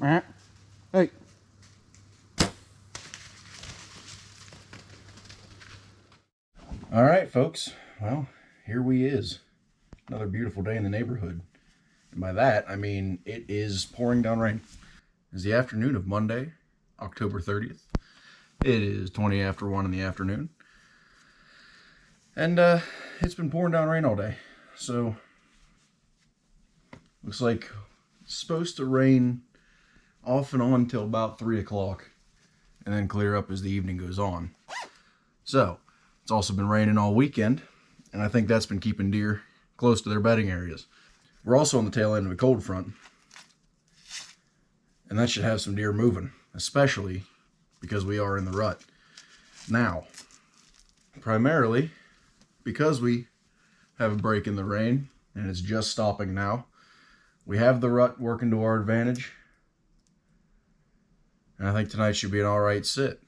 Hey. All right, folks. Well, here we is. Another beautiful day in the neighborhood. And by that, I mean it is pouring down rain. It's the afternoon of Monday, October 30th. It is 20 after 1 in the afternoon. And it's been pouring down rain all day. So, looks like it's supposed to rain off and on till about 3 o'clock. And then clear up as the evening goes on. So, it's also been raining all weekend. And I think that's been keeping deer close to their bedding areas. We're also on the tail end of a cold front. And that should have some deer moving. Especially because we are in the rut. Now, primarily because we have a break in the rain and it's just stopping now, we have the rut working to our advantage. And I think tonight should be an alright sit.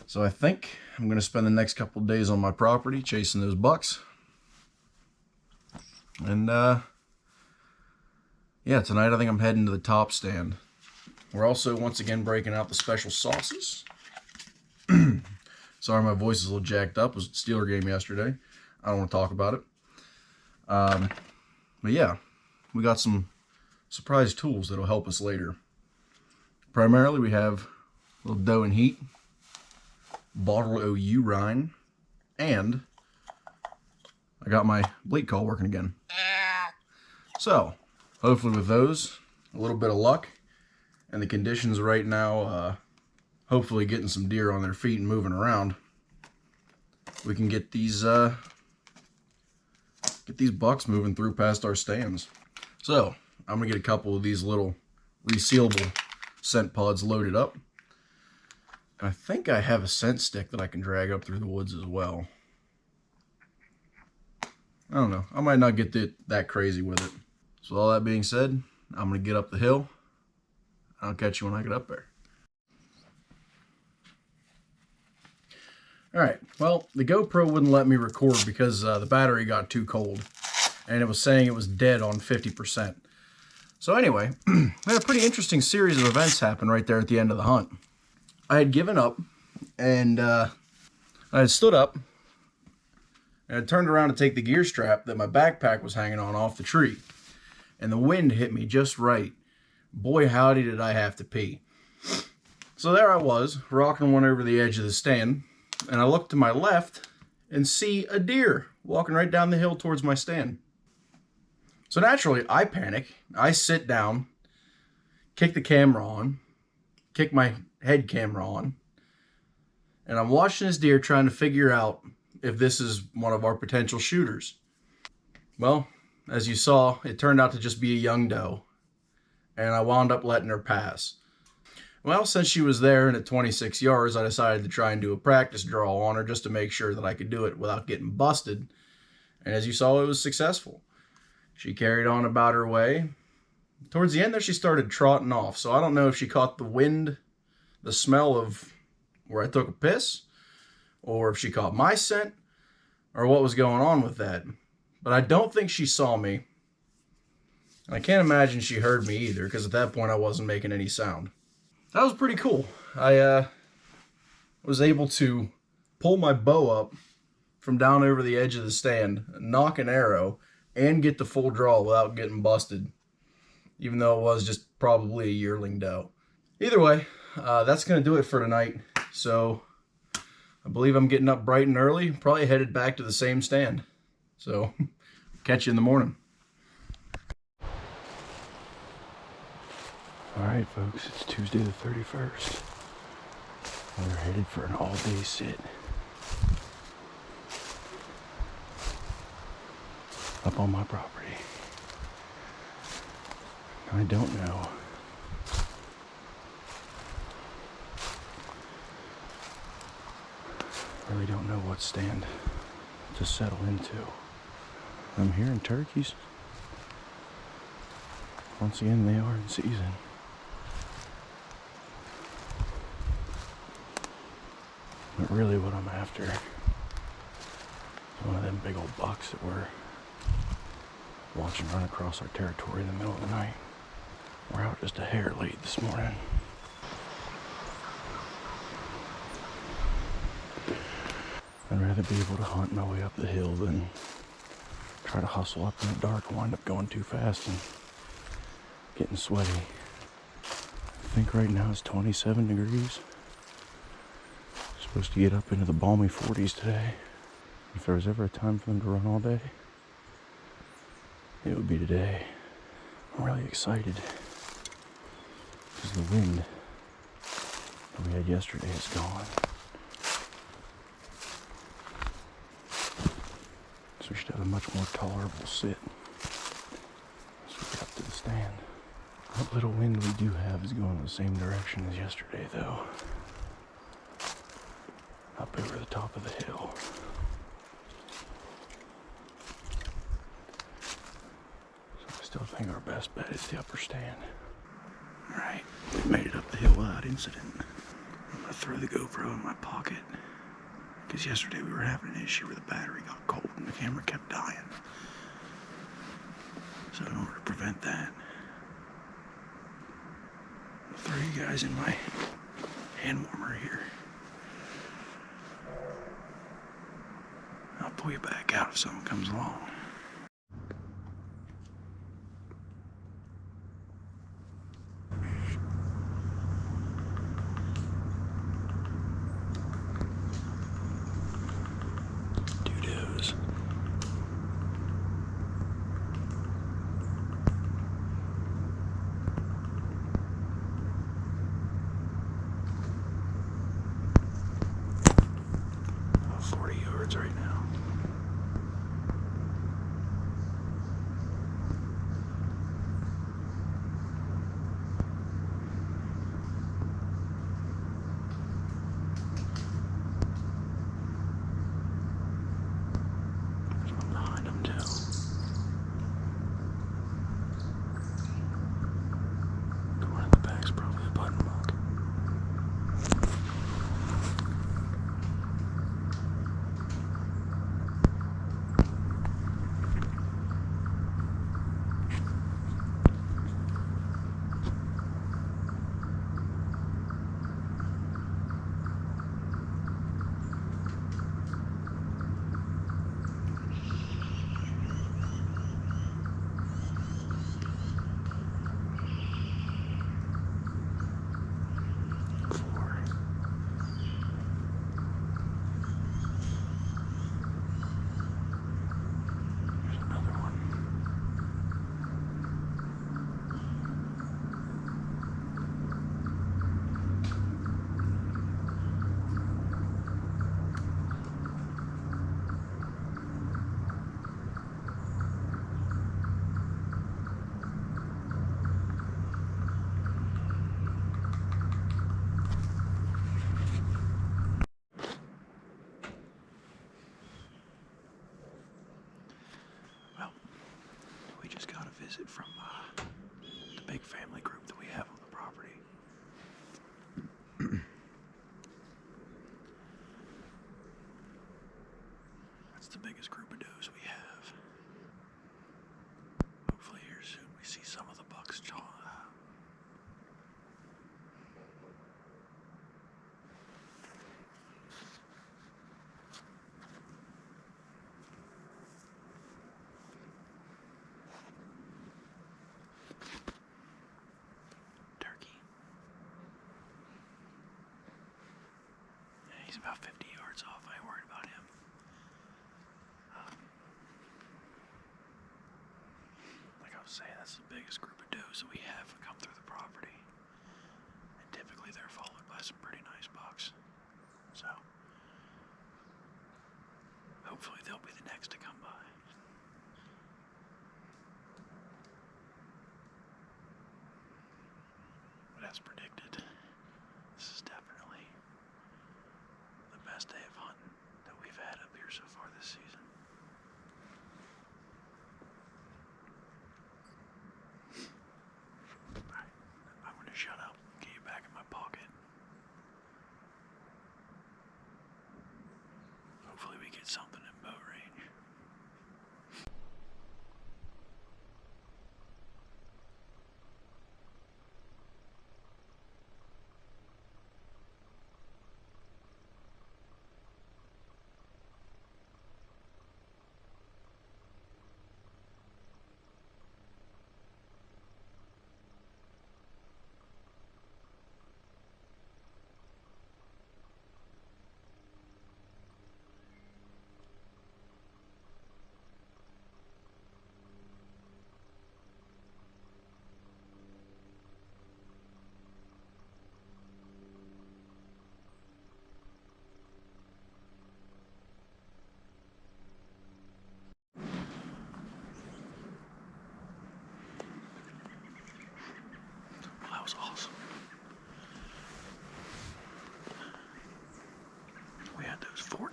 So I think I'm going to spend the next couple of days on my property chasing those bucks. And yeah, tonight I think I'm heading to the top stand. We're also once again breaking out the special sauces. Sorry, my voice is a little jacked up. It was a Steeler game yesterday. I don't want to talk about it. But yeah, we got some surprise tools that'll help us later. Primarily, we have a little dough and heat, bottle of urine, and I got my bleat call working again. So, hopefully with those, a little bit of luck, and the conditions right now, hopefully getting some deer on their feet and moving around, we can get these bucks moving through past our stands. So I'm gonna get a couple of these little resealable scent pods loaded up. I think I have a scent stick that I can drag up through the woods as well. I don't know, I might not get that crazy with it. So all that being said, I'm gonna get up the hill. I'll catch you when I get up there. Alright, well, the GoPro wouldn't let me record because the battery got too cold. And it was saying it was dead on 50%. So anyway, we had a pretty interesting series of events happen right there at the end of the hunt. I had given up, and I had stood up, and I turned around to take the gear strap that my backpack was hanging on off the tree. And the wind hit me just right. Boy, howdy did I have to pee. So there I was, rocking one over the edge of the stand, and I look to my left and see a deer walking right down the hill towards my stand. So naturally, I panic. I sit down, kick the camera on, kick my head camera on, and I'm watching this deer trying to figure out if this is one of our potential shooters. Well, as you saw, it turned out to just be a young doe, and I wound up letting her pass. Well, since she was there and at 26 yards, I decided to try and do a practice draw on her just to make sure that I could do it without getting busted. And as you saw, it was successful. She carried on about her way. Towards the end there, she started trotting off. So I don't know if she caught the wind, the smell of where I took a piss, or if she caught my scent, or what was going on with that. But I don't think she saw me. And I can't imagine she heard me either, because at that point I wasn't making any sound. That was pretty cool. I was able to pull my bow up from down over the edge of the stand, knock an arrow, and get the full draw without getting busted, even though it was just probably a yearling doe. Either way, that's going to do it for tonight. So I believe I'm getting up bright and early, probably headed back to the same stand. So catch you in the morning. Alright folks, it's Tuesday the 31st. We're headed for an all-day sit. Up on my property. I don't know. Really don't know what stand to settle into. I'm hearing turkeys. Once again, they are in season. But really what I'm after is one of them big old bucks that we're watching run across our territory in the middle of the night. We're out just a hair late this morning. I'd rather be able to hunt my way up the hill than try to hustle up in the dark and wind up going too fast and getting sweaty. I think right now it's 27 degrees. Supposed to get up into the balmy 40s today. If there was ever a time for them to run all day, it would be today. I'm really excited because the wind that we had yesterday is gone. So we should have a much more tolerable sit as we get up to the stand. What little wind we do have is going the same direction as yesterday, though. Up over the top of the hill. So I still think our best bet is the upper stand. Alright, we made it up the hill without incident. I'm gonna throw the GoPro in my pocket. Because yesterday we were having an issue where the battery got cold and the camera kept dying. So in order to prevent that, I'll throw you guys in my hand warmer here. I'll pull you back out if something comes along. Doo-doos. About 40 yards right now. We just got a visit from the big family group that we have on the property. That's the biggest group of does we have. Hopefully here soon we see some of the bucks chawing. He's about 50 yards off. I ain't worried about him. Like I was saying, that's the biggest group of does that we have come through the property. And typically they're followed by some pretty nice bucks. So, hopefully they'll be the next to come by. But as predicted, this is definitely the best day of hunting that we've had up here so far this season. Alright, I'm going to shut up and get you back in my pocket. Hopefully we get something in bow range.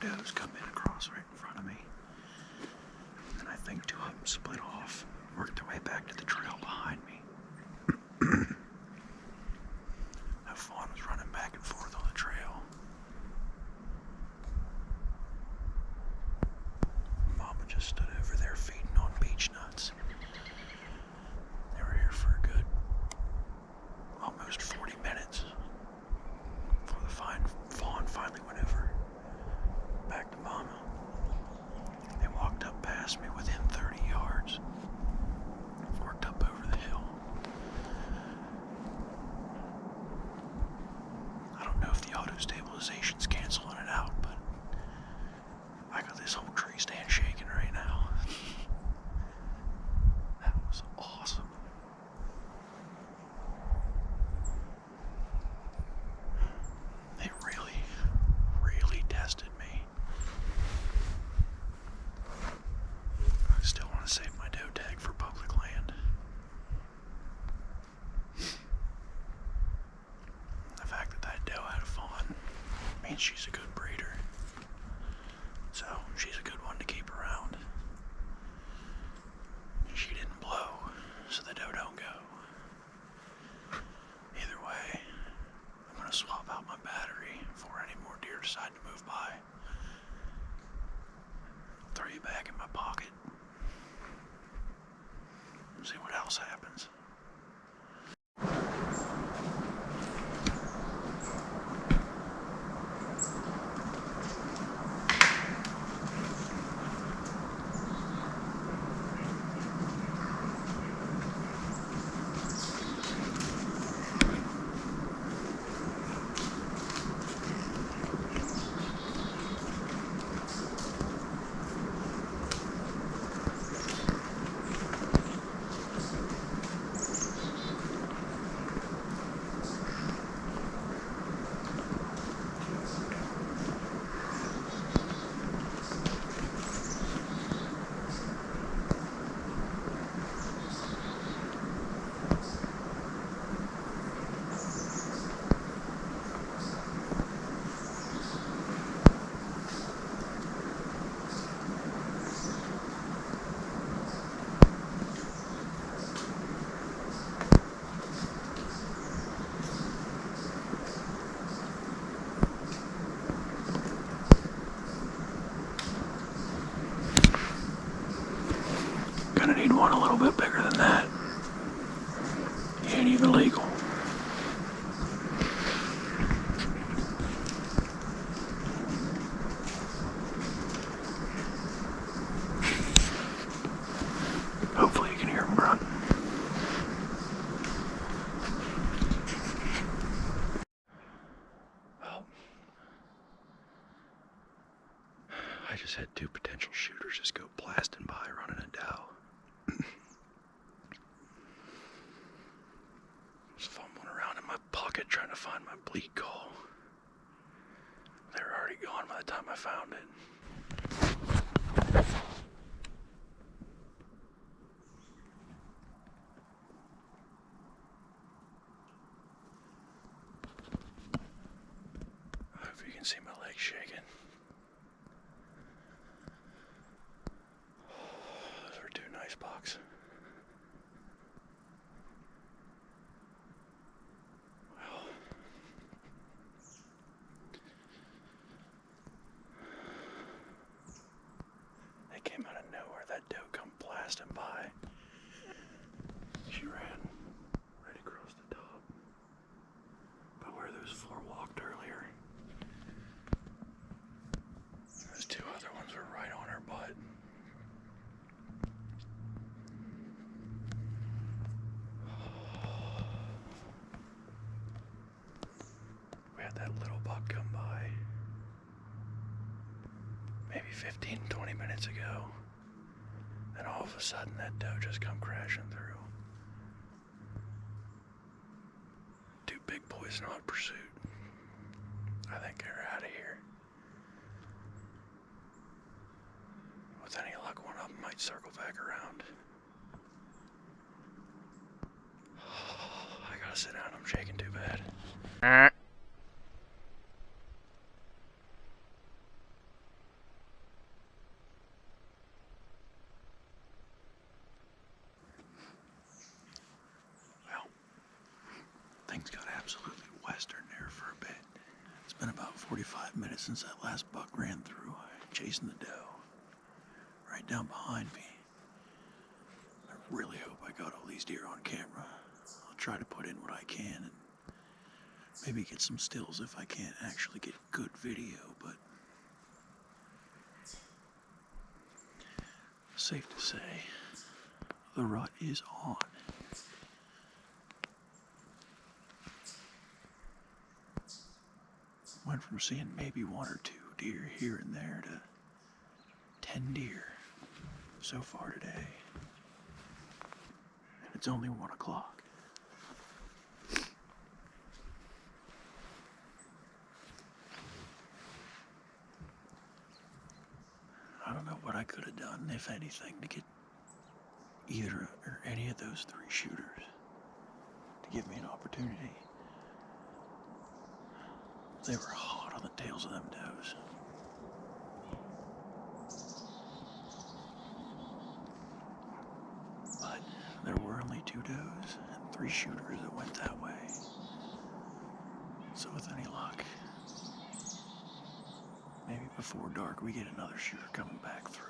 does come in across right in front of me. And I think two of them split off, worked their way back to the trail behind me. That fawn was running back and forth on the trail. Mama just stood over there feeding on beech nuts. They were here for a good almost 40 minutes before the fawn finally went over back to Mama. They walked up past me within 30 yards, worked up over the hill. I don't know if the auto stabilization's canceling it out, but I got this whole tree stand shaking right now. That was awesome. They really, really tested me. I still want to save my doe tag for public land. The fact that that doe had a fawn means she's a good breeder. So she's a good one to keep around. She didn't blow, so the doe don't go. Either way, I'm gonna swap out my battery before any more deer decide to move by. Throw you back in my pocket. See what else happens. Gonna need one a little bit bigger than that. He ain't even legal. Hopefully you can hear him grunting. Well, I just had two potential shooters just go blasting by running a doe. Was fumbling around in my pocket trying to find my bleed call. They were already gone by the time I found it. I hope you can see my legs shaking. Those were two nice bucks. Came out of nowhere, that doe come blasting by. She ran right across the top, by where those four walked earlier. Those two other ones were right on her butt. We had that little buck come by maybe 15, 20 minutes ago. And all of a sudden that doe just come crashing through. Two big boys in hot pursuit. I think they're out of here. With any luck, one of them might circle back around. I gotta sit down, I'm shaking too bad. minute since that last buck ran through, chasing the doe. Right down behind me. I really hope I got all these deer on camera. I'll try to put in what I can and maybe get some stills if I can't actually get good video, but safe to say, the rut is on. Went from seeing maybe 1 or 2 deer here and there to 10 deer so far today. And it's only 1 o'clock. I don't know what I could have done, if anything, to get either or any of those 3 shooters to give me an opportunity. They were hot on the tails of them does. But there were only 2 does and 3 shooters that went that way. So with any luck, maybe before dark we get another shooter coming back through.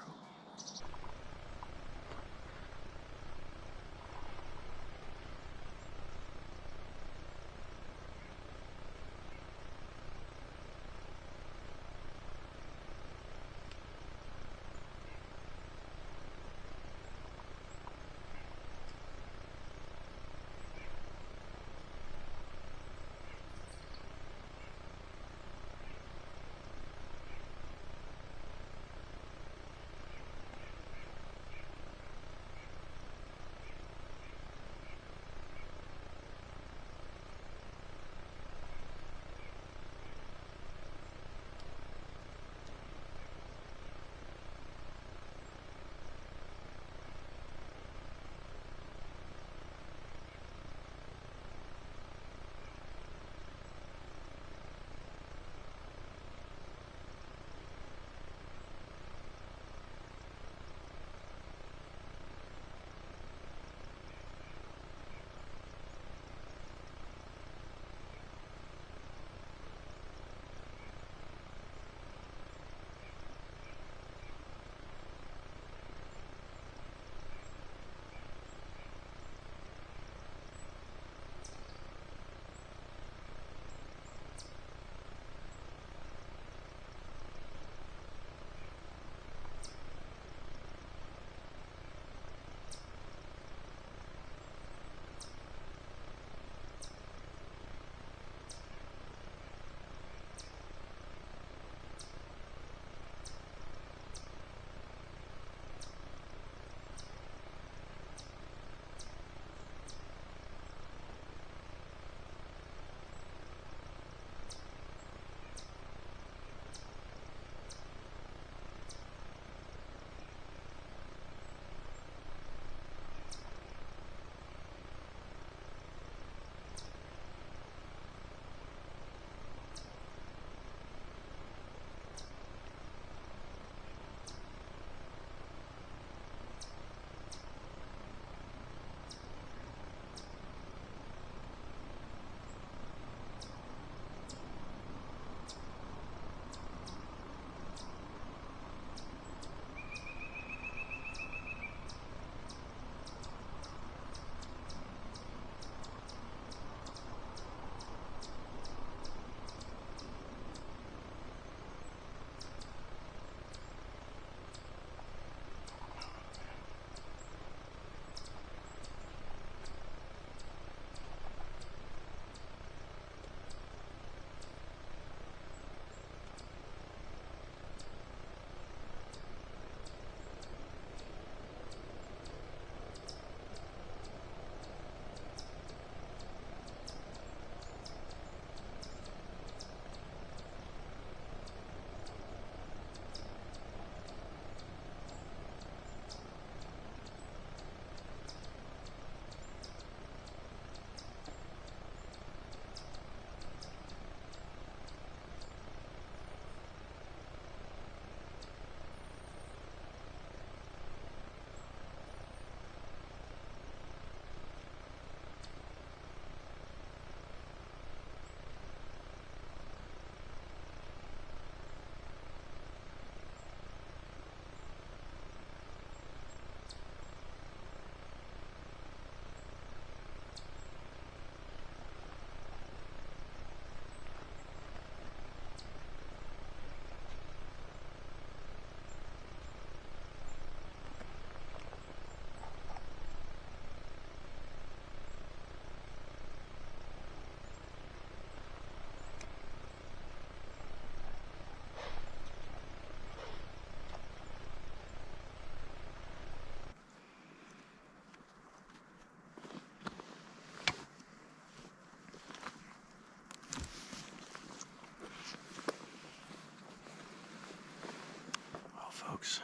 folks.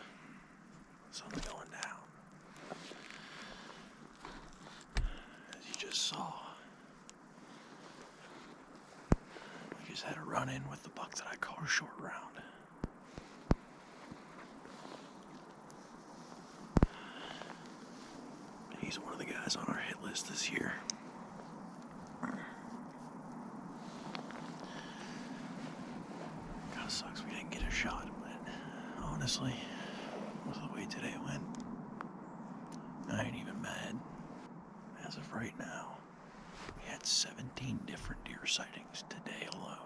Something going down. As you just saw, we just had a run-in with the buck that I call Shortround. He's one of the guys on our hit list this year. Kinda sucks we didn't get a shot, but honestly, with the way today went, I ain't even mad. As of right now, we had 17 different deer sightings today alone.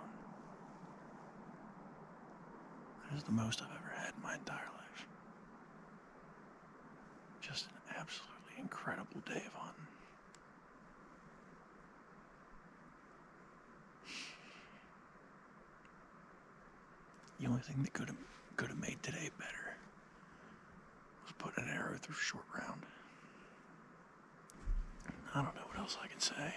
That is the most I've ever had in my entire life. Just an absolutely incredible day of hunting. The only thing that could have made today better was putting an arrow through Shortround. I don't know what else I can say.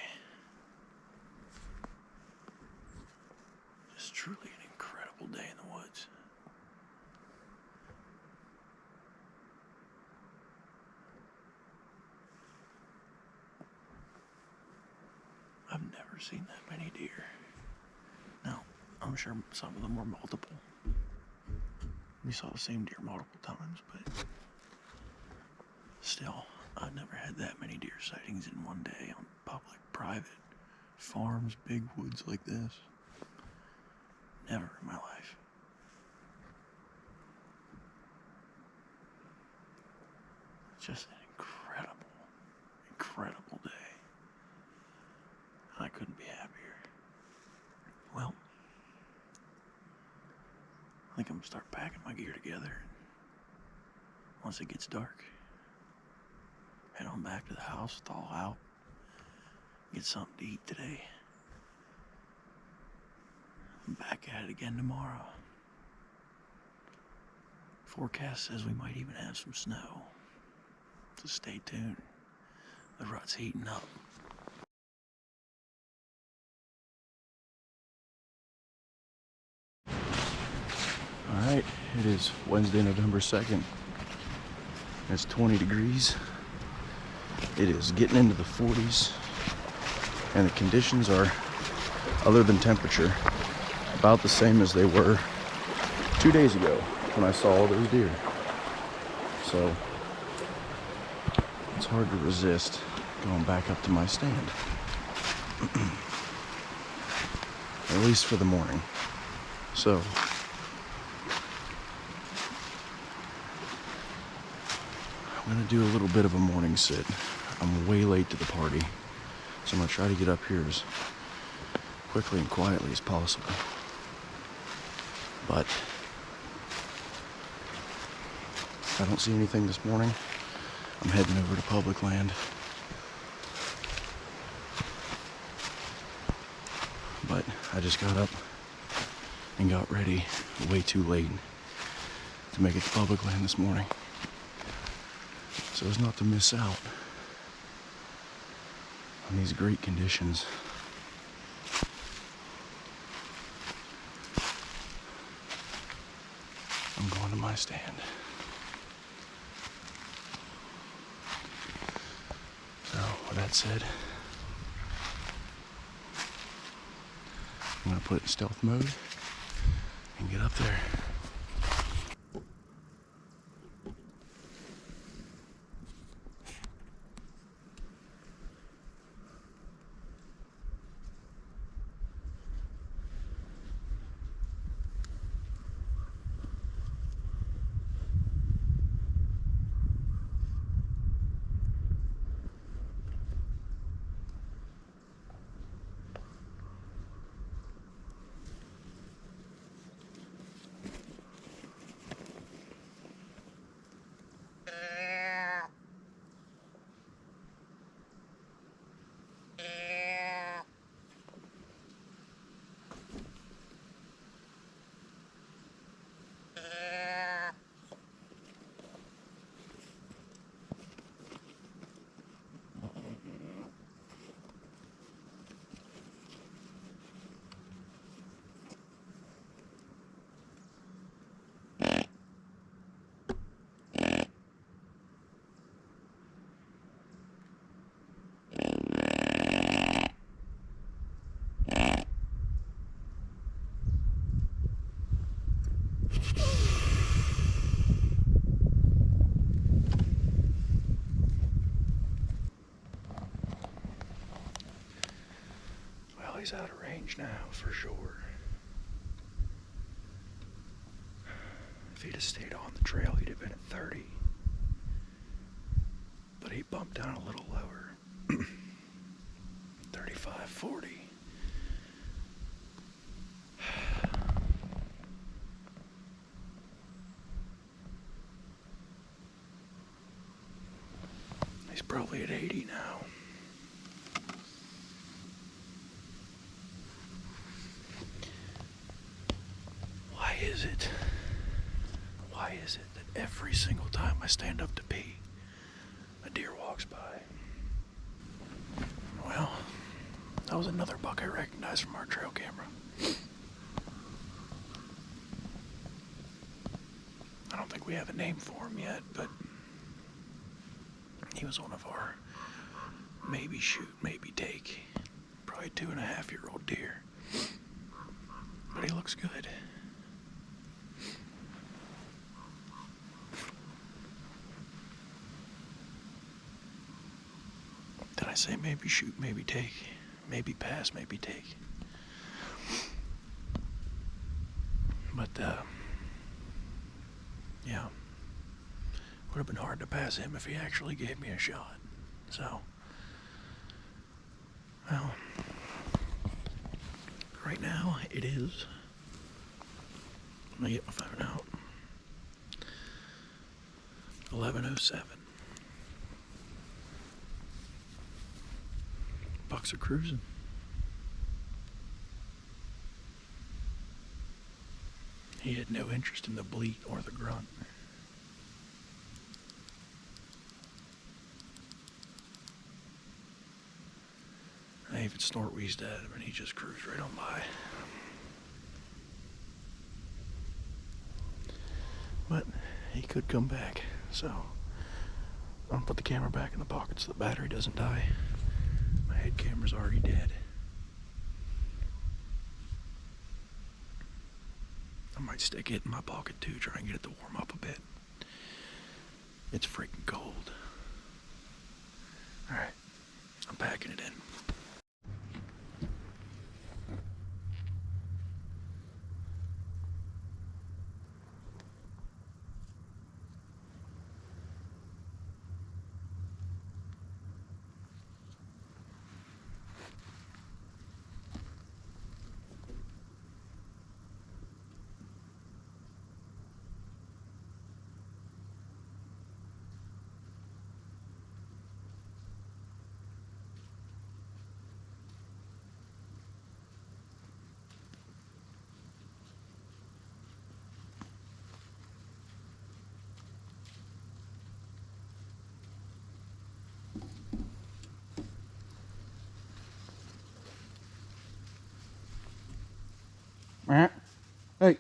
Just truly an incredible day in the woods. I've never seen that many deer. Now, I'm sure some of them were multiple. We saw the same deer multiple times, but still, I've never had that many deer sightings in one day on public, private, farms, big woods like this. Never in my life. It's just an incredible, incredible day. I couldn't be happier. Well, I think I'm gonna start packing my gear together. Once it gets dark, head on back to the house, thaw out, get something to eat today. I'm back at it again tomorrow. Forecast says we might even have some snow, so stay tuned. The rut's heating up. All right, it is Wednesday, November 2nd. It's 20 degrees. It is getting into the 40s, and the conditions are, other than temperature, about the same as they were 2 days ago when I saw all those deer. So it's hard to resist going back up to my stand. At least for the morning. So I'm gonna do a little bit of a morning sit. I'm way late to the party, so I'm gonna try to get up here as quickly and quietly as possible. But if I don't see anything this morning, I'm heading over to public land. But I just got up and got ready way too late to make it to public land this morning, so as not to miss out on these great conditions. I'm going to my stand. So with that said, I'm gonna put it in stealth mode and get up there. he's out of range now, for sure. If he'd have stayed on the trail, he'd have been at 30. But he bumped down a little lower. 35, 40. He's probably at 80 now. Why is it that every single time I stand up to pee, a deer walks by? Well, that was another buck I recognized from our trail camera. I don't think we have a name for him yet, but he was one of our maybe shoot, maybe take. Probably 2.5-year-old deer. But he looks good. Did I say maybe shoot, maybe take? Maybe pass, maybe take. But, yeah. Would have been hard to pass him if he actually gave me a shot. So, well, right now it is. Let me get my phone out. 11:07. Bucks are cruising. He had no interest in the bleat or the grunt. I even snort wheezed at him and he just cruised right on by. But he could come back, so I'm gonna put the camera back in the pocket so the battery doesn't die. My head camera's already dead. I might stick it in my pocket too, try and get it to warm up a bit. It's freaking cold. Alright, I'm packing it in. Hey.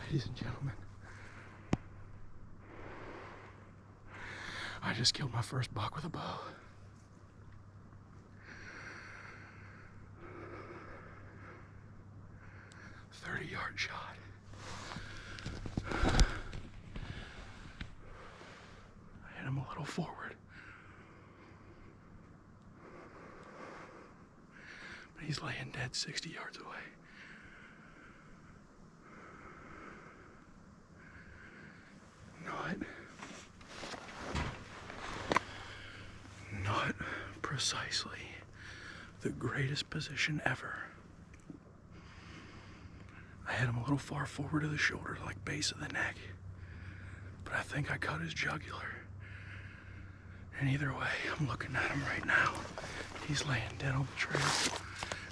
Ladies and gentlemen, I just killed my first buck with a bow. A 30-yard shot. I hit him a little forward. But he's laying dead 60 yards away. Not precisely the greatest position ever. I hit him a little far forward of the shoulder, like base of the neck. but I think I cut his jugular. And either way, I'm looking at him right now. He's laying dead on the trail.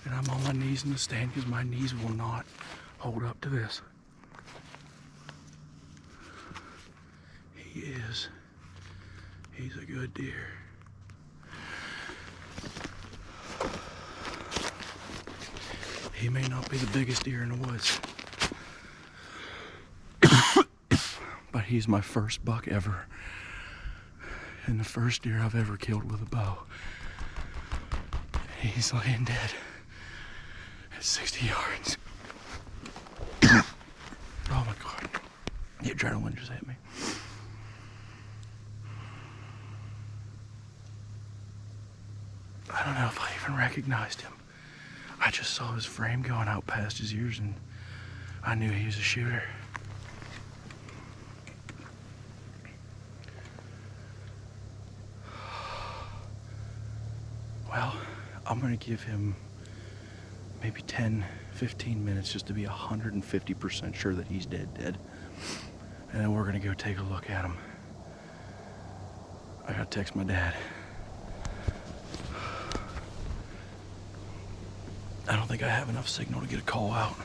And I'm on my knees in the stand because my knees will not hold up to this. He's a good deer. He may not be the biggest deer in the woods, but he's my first buck ever, and the first deer I've ever killed with a bow. He's laying dead at 60 yards. Oh my God, the adrenaline just hit me. I don't know if I even recognized him. I just saw his frame going out past his ears and I knew he was a shooter. Well, I'm gonna give him maybe 10, 15 minutes just to be 150% sure that he's dead. And then we're gonna go take a look at him. I gotta text my dad. I don't think I have enough signal to get a call out.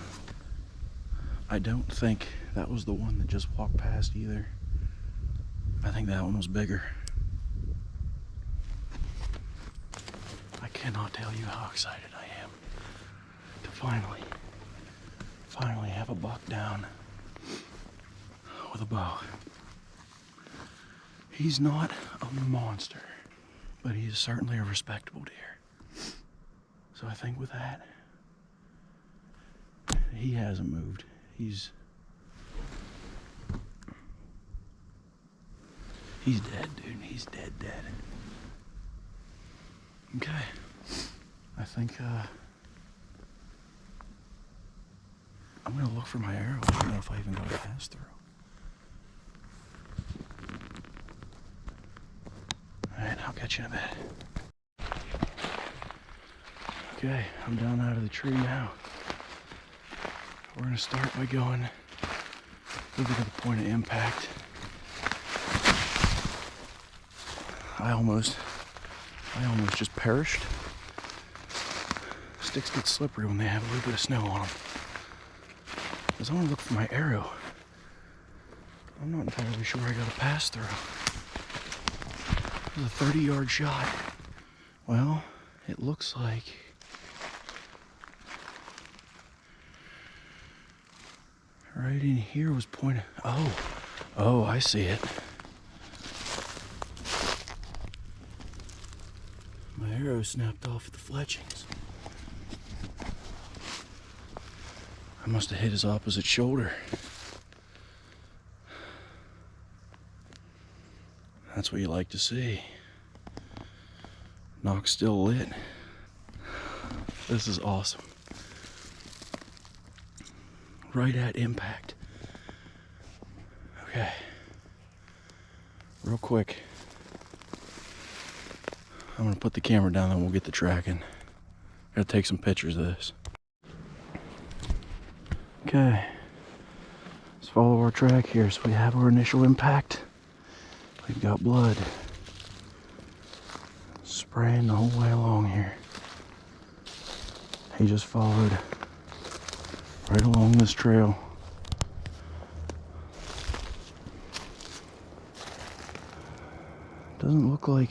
I don't think that was the one that just walked past either. I think that one was bigger. I cannot tell you how excited I am to finally have a buck down with a bow. He's not a monster, but he is certainly a respectable deer. So I think with that, he hasn't moved. He's dead, dude. He's dead. Okay. I think I'm gonna look for my arrow. I don't know if I even got a pass through. Alright, I'll catch you in a bit. Okay, I'm down out of the tree now. We're gonna start by going over to the point of impact. I almost just perished. Sticks get slippery when they have a little bit of snow on them. Because I want to look for my arrow. I'm not entirely sure I got a pass through. It was a 30-yard shot. Well, it looks like right in here was pointed. Oh, I see it. My arrow snapped off at the fletchings. I must have hit his opposite shoulder. That's what you like to see. Nock still lit. This is awesome. Right at impact. Okay. Real quick. I'm gonna put the camera down, then we'll get the tracking. Gotta take some pictures of this. Okay. Let's follow our track here. So we have our initial impact. We've got blood spraying the whole way along here. He just followed right along this trail. Doesn't look like...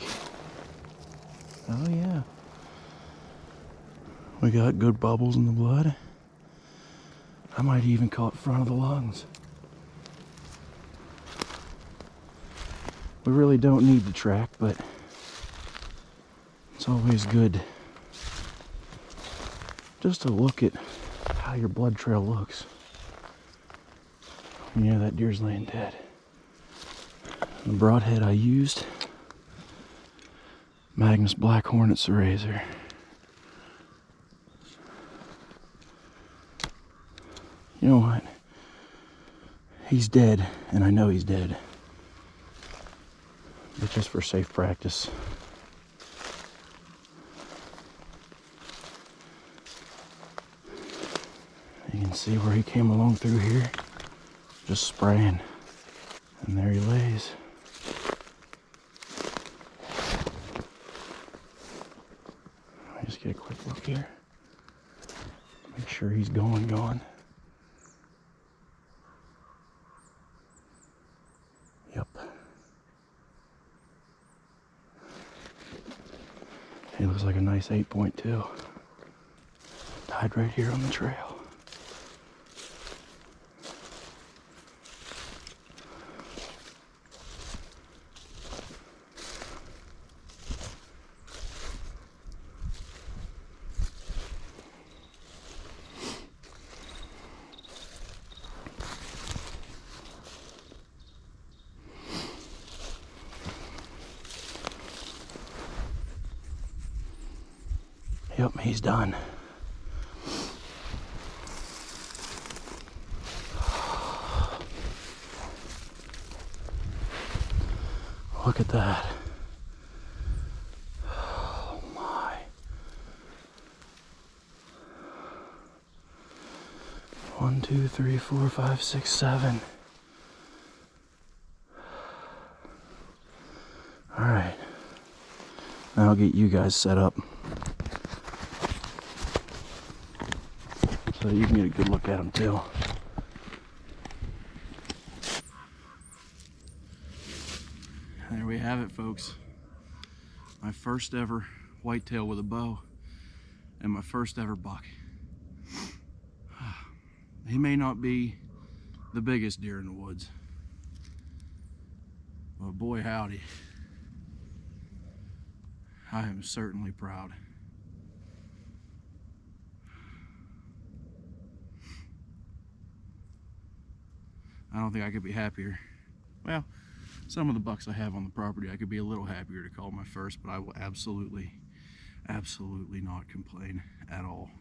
Oh yeah. We got good bubbles in the blood. I might even caught front of the lungs. We really don't need the track, but it's always good just to look at how your blood trail looks when you know that deer's laying dead. The broadhead I used, Magnus Black Hornets razor. You know what? He's dead, and I know he's dead. But just for safe practice, you can see where he came along through here, just spraying. And there he lays. Let me just get a quick look here. Make sure he's going. Yep. He looks like a nice 8.2. Died right here on the trail. Yep, he's done. Look at that. Oh my. One, two, three, four, five, six, seven. All right. Now I'll get you guys set up so you can get a good look at them too. There we have it, folks. My first ever whitetail with a bow and my first ever buck. He may not be the biggest deer in the woods, but boy howdy, I am certainly proud. I don't think I could be happier. Well, some of the bucks I have on the property I could be a little happier to call my first, but I will absolutely not complain at all.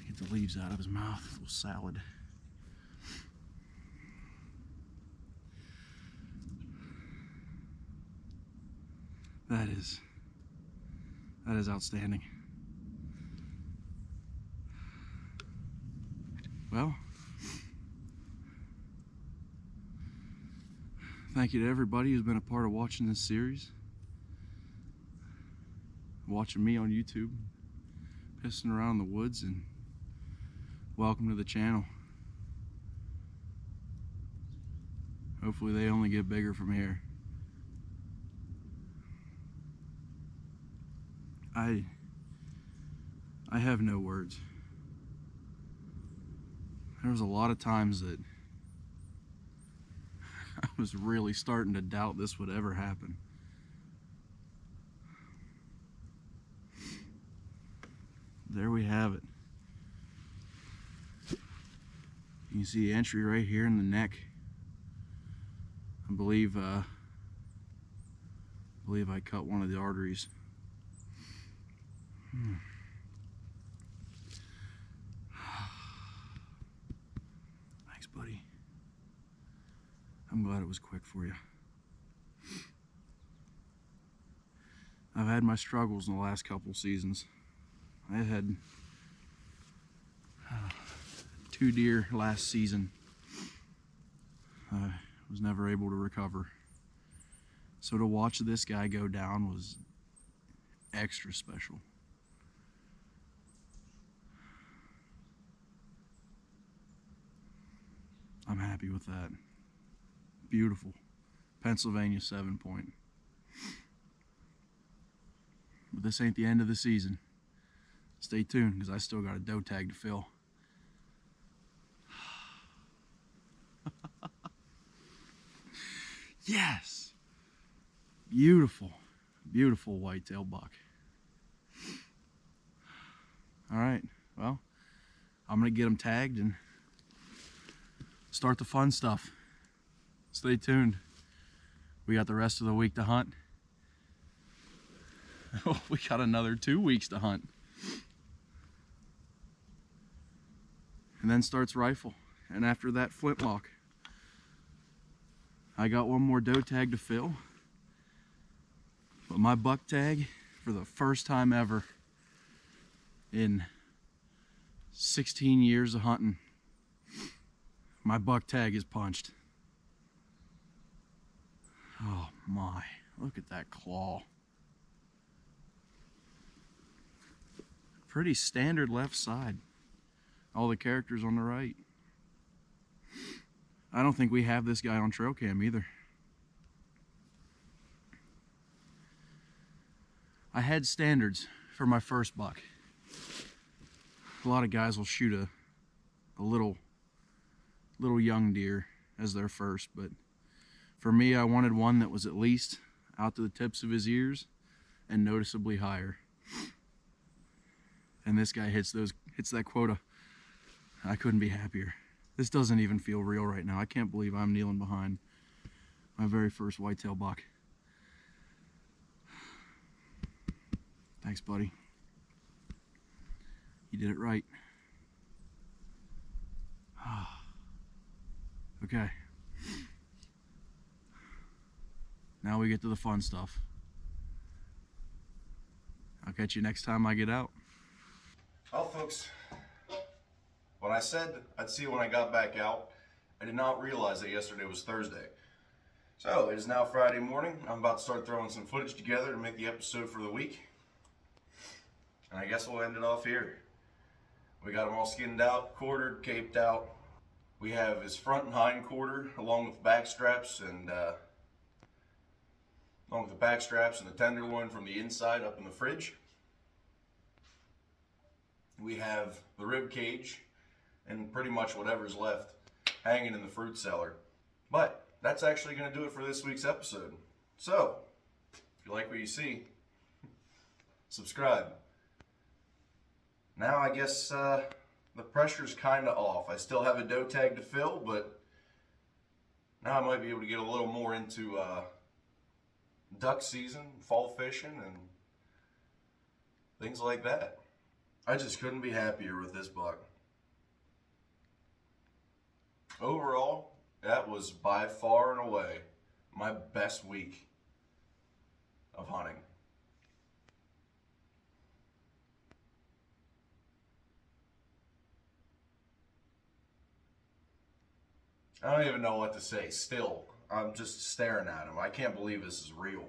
Get the leaves out of his mouth, a little salad. That is outstanding. Well, thank you to everybody who's been a part of watching this series, watching me on YouTube, pissing around in the woods, and welcome to the channel. Hopefully they only get bigger from here. I have no words. There was a lot of times that I was really starting to doubt this would ever happen. There we have it. You can see the entry right here in the neck. I believe I cut one of the arteries. Thanks, buddy. I'm glad it was quick for you. I've had my struggles in the last couple seasons. I had 2 deer last season. I was never able to recover. So to watch this guy go down was extra special. I'm happy with that. Beautiful. Pennsylvania 7-point. But this ain't the end of the season. Stay tuned, because I still got a doe tag to fill. Yes! Beautiful, beautiful whitetail buck. Alright, well, I'm going to get them tagged and start the fun stuff. Stay tuned. We got the rest of the week to hunt. We got another 2 weeks to hunt. And then starts rifle. And after that, flintlock. I got one more doe tag to fill. But my buck tag, for the first time ever in 16 years of hunting, my buck tag is punched. Oh my, look at that claw. Pretty standard left side. All the characters on the right. I don't think we have this guy on trail cam either. I had standards for my first buck. A lot of guys will shoot a little young deer as their first, but for me, I wanted one that was at least out to the tips of his ears and noticeably higher. And this guy hits that quota. I couldn't be happier. This doesn't even feel real right now. I can't believe I'm kneeling behind my very first whitetail buck. Thanks, buddy. You did it right. Okay. Now we get to the fun stuff. I'll catch you next time I get out. Well, folks, when I said I'd see you when I got back out, I did not realize that yesterday was Thursday. So it is now Friday morning. I'm about to start throwing some footage together to make the episode for the week. And I guess we'll end it off here. We got him all skinned out, quartered, caped out. We have his front and hind quarter along with back straps and the tenderloin from the inside up in the fridge. We have the rib cage and pretty much whatever's left hanging in the fruit cellar. But that's actually going to do it for this week's episode. So, if you like what you see, subscribe. Now I guess the pressure's kind of off. I still have a doe tag to fill, but now I might be able to get a little more into duck season, fall fishing, and things like that. I just couldn't be happier with this buck. Overall, that was by far and away my best week of hunting. I don't even know what to say still. I'm just staring at him. I can't believe this is real.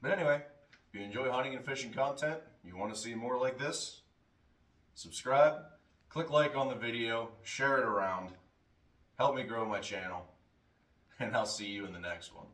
But anyway, if you enjoy hunting and fishing content, you want to see more like this, subscribe, click like on the video, share it around, help me grow my channel, and I'll see you in the next one.